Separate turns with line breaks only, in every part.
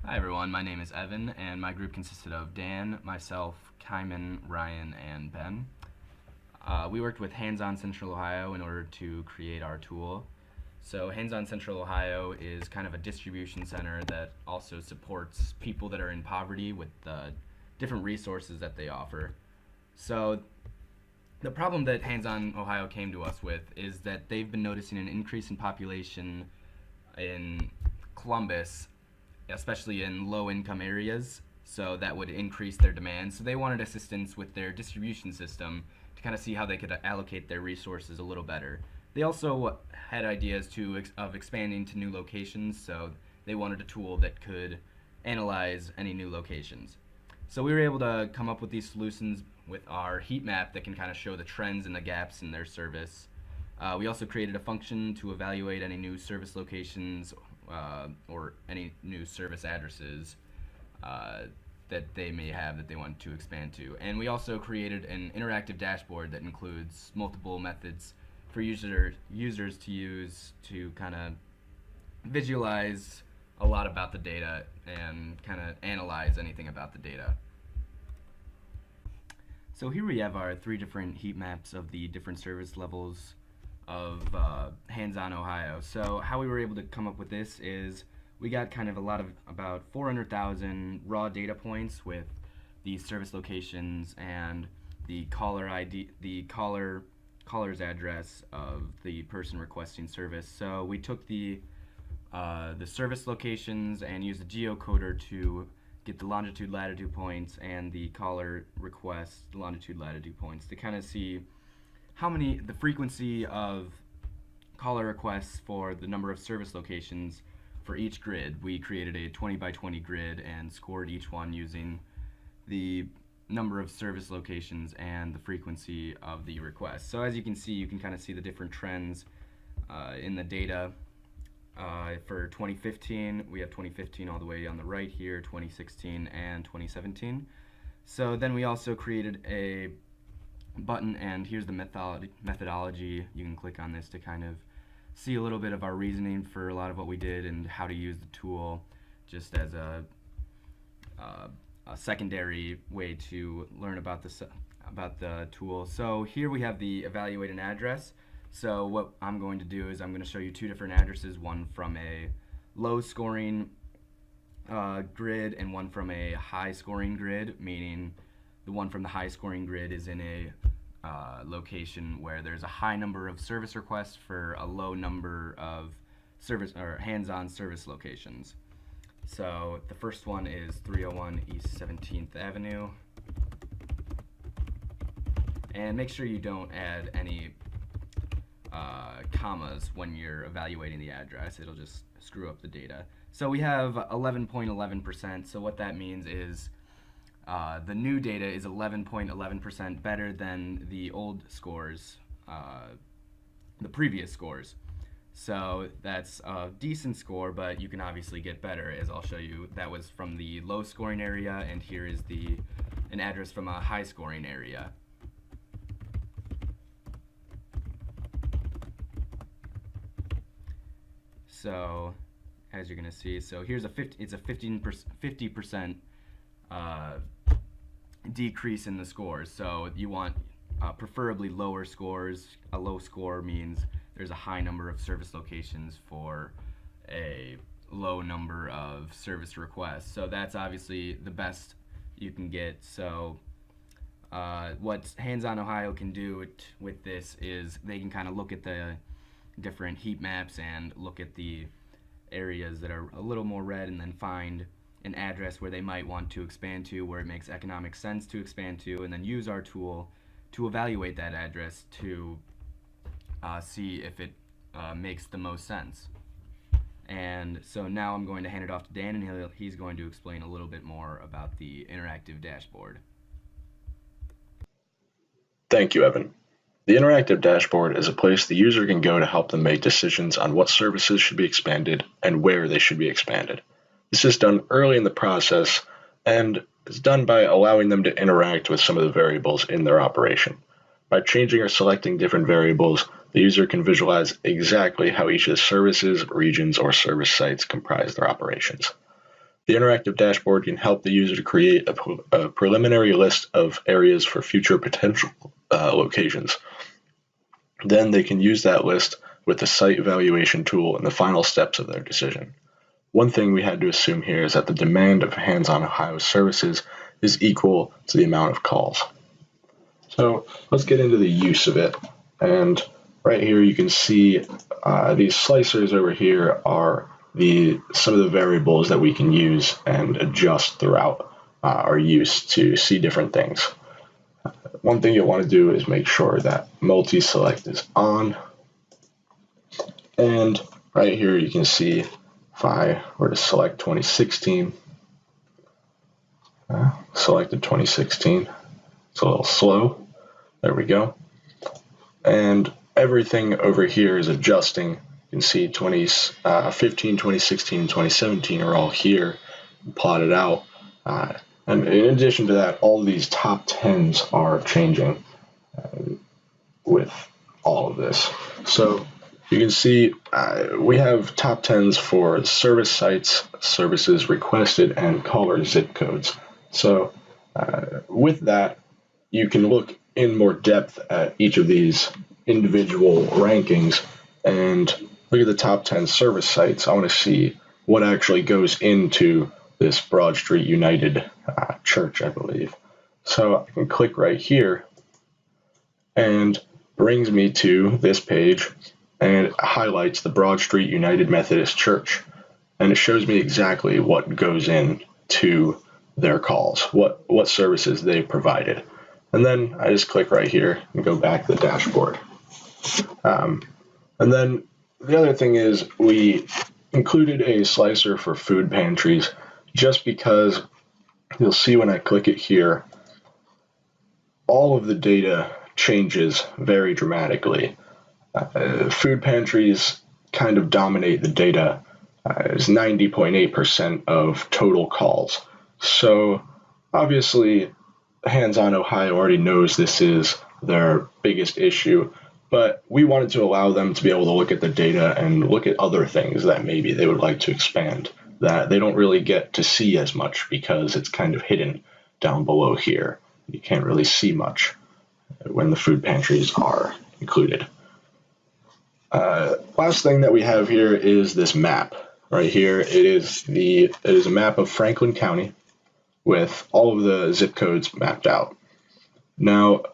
Hi everyone, my name is Evan, and my group consisted of Dan, myself, Kyman, Ryan, and Ben. We worked with HandsOn Central Ohio in order to create our tool. So HandsOn Central Ohio is kind of a distribution center that also supports people that are in poverty with different resources that they offer. So the problem that HandsOn Ohio came to us with is that they've been noticing an increase in population in Columbus, especially in low income areas, so that would increase their demand. So they wanted assistance with their distribution system to kind of see how they could allocate their resources a little better. They also had ideas of expanding to new locations, so they wanted a tool that could analyze any new locations. So we were able to come up with these solutions with our heat map that can kind of show the trends and the gaps in their service. We also created a function to evaluate any new service locations or any new service addresses that they may have that they want to expand to. And we also created an interactive dashboard that includes multiple methods for users to use to kind of visualize a lot about the data and kind of analyze anything about the data. So here we have our three different heat maps of the different service levels of HandsOn Ohio. So how we were able to come up with this is we got kind of about 400,000 raw data points with the service locations and the caller ID, the caller's address of the person requesting service. So we took the service locations and used the geocoder to get the longitude latitude points and the caller request longitude latitude points to kind of see the frequency of caller requests for the number of service locations for each grid. We created a 20 by 20 grid and scored each one using the number of service locations and the frequency of the request. So as you can see, you can kind of see the different trends in the data. For 2015, we have 2015 all the way on the right here, 2016 and 2017. So then we also created a button, and here's the methodology. You can click on this to kind of see a little bit of our reasoning for a lot of what we did and how to use the tool just as a secondary way to learn about the tool. So here we have the evaluate an address. So what I'm going to do is I'm going to show you two different addresses, one from a low scoring grid and one from a high scoring grid, meaning the one from the high scoring grid is in a location where there's a high number of service requests for a low number of service or hands-on service locations. So the first one is 301 East 17th Avenue. And make sure you don't add any commas when you're evaluating the address. It'll just screw up the data. So we have 11.11%. So what that means is the new data is 11.11% better than the old scores, the previous scores. So that's a decent score, but you can obviously get better, as I'll show you. That was from the low scoring area, and here is an address from a high scoring area. So as you're gonna see, so here's it's a 50% decrease in the scores. So you want preferably lower scores. A low score means there's a high number of service locations for a low number of service requests. So that's obviously the best you can get. So what HandsOn Ohio can do with this is they can kind of look at the different heat maps and look at the areas that are a little more red and then find an address where they might want to expand to, where it makes economic sense to expand to, and then use our tool to evaluate that address to see if it makes the most sense. And so now I'm going to hand it off to Dan, and he's going to explain a little bit more about the interactive dashboard.
Thank you, Evan. The interactive dashboard is a place the user can go to help them make decisions on what services should be expanded and where they should be expanded. This is done early in the process and is done by allowing them to interact with some of the variables in their operation. By changing or selecting different variables, the user can visualize exactly how each of the services, regions, or service sites comprise their operations. The interactive dashboard can help the user to create a preliminary list of areas for future potential locations. Then they can use that list with the site evaluation tool in the final steps of their decision. One thing we had to assume here is that the demand of HandsOn Ohio services is equal to the amount of calls. So let's get into the use of it. And right here you can see these slicers over here are some of the variables that we can use and adjust throughout our use to see different things. One thing you'll want to do is make sure that multi-select is on. And right here you can see if I were to select 2016, selected 2016, it's a little slow. There we go. And everything over here is adjusting. You can see 2015, 2016, 2017 are all here plotted out. And in addition to that, all of these top tens are changing with all of this. So you can see we have top tens for service sites, services requested, and caller zip codes. So with that, you can look in more depth at each of these individual rankings and look at the top 10 service sites. I want to see what actually goes into this Broad Street United church, I believe. So I can click right here and brings me to this page, and it highlights the Broad Street United Methodist Church, and it shows me exactly what goes into their calls, what services they provided. And then I just click right here and go back to the dashboard. And then the other thing is we included a slicer for food pantries just because you'll see when I click it here, all of the data changes very dramatically. Food pantries kind of dominate the data as 90.8% of total calls. So obviously HandsOn Ohio already knows this is their biggest issue, but we wanted to allow them to be able to look at the data and look at other things that maybe they would like to expand that they don't really get to see as much because it's kind of hidden down below here. You can't really see much when the food pantries are included. Last thing that we have here is this map. Right here, it is a map of Franklin County with all of the zip codes mapped out. Now,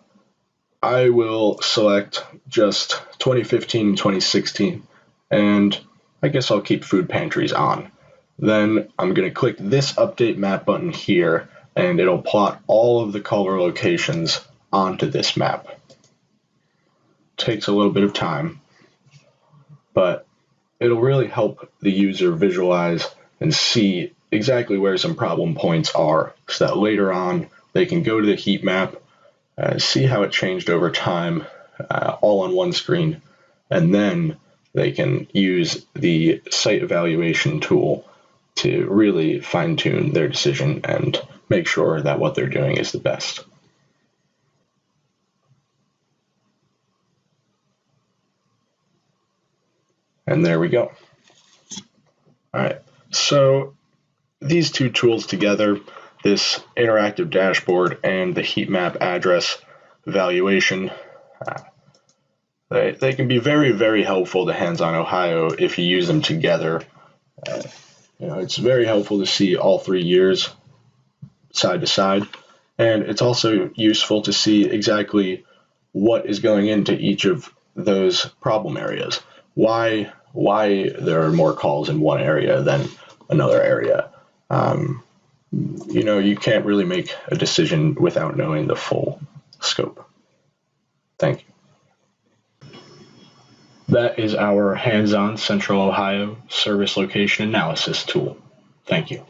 I will select just 2015 and 2016, and I guess I'll keep food pantries on. Then I'm going to click this update map button here, and it'll plot all of the color locations onto this map. Takes a little bit of time, but it'll really help the user visualize and see exactly where some problem points are so that later on they can go to the heat map, see how it changed over time, all on one screen, and then they can use the site evaluation tool to really fine-tune their decision and make sure that what they're doing is the best. And there we go. All right, so these two tools together, this interactive dashboard and the heat map address evaluation, they can be very, very helpful to HandsOn Ohio if you use them together. It's very helpful to see all 3 years side to side, and it's also useful to see exactly what is going into each of those problem areas. Why there are more calls in one area than another area. You can't really make a decision without knowing the full scope. Thank you. That is our HandsOn Central Ohio Service Location Analysis tool. Thank you.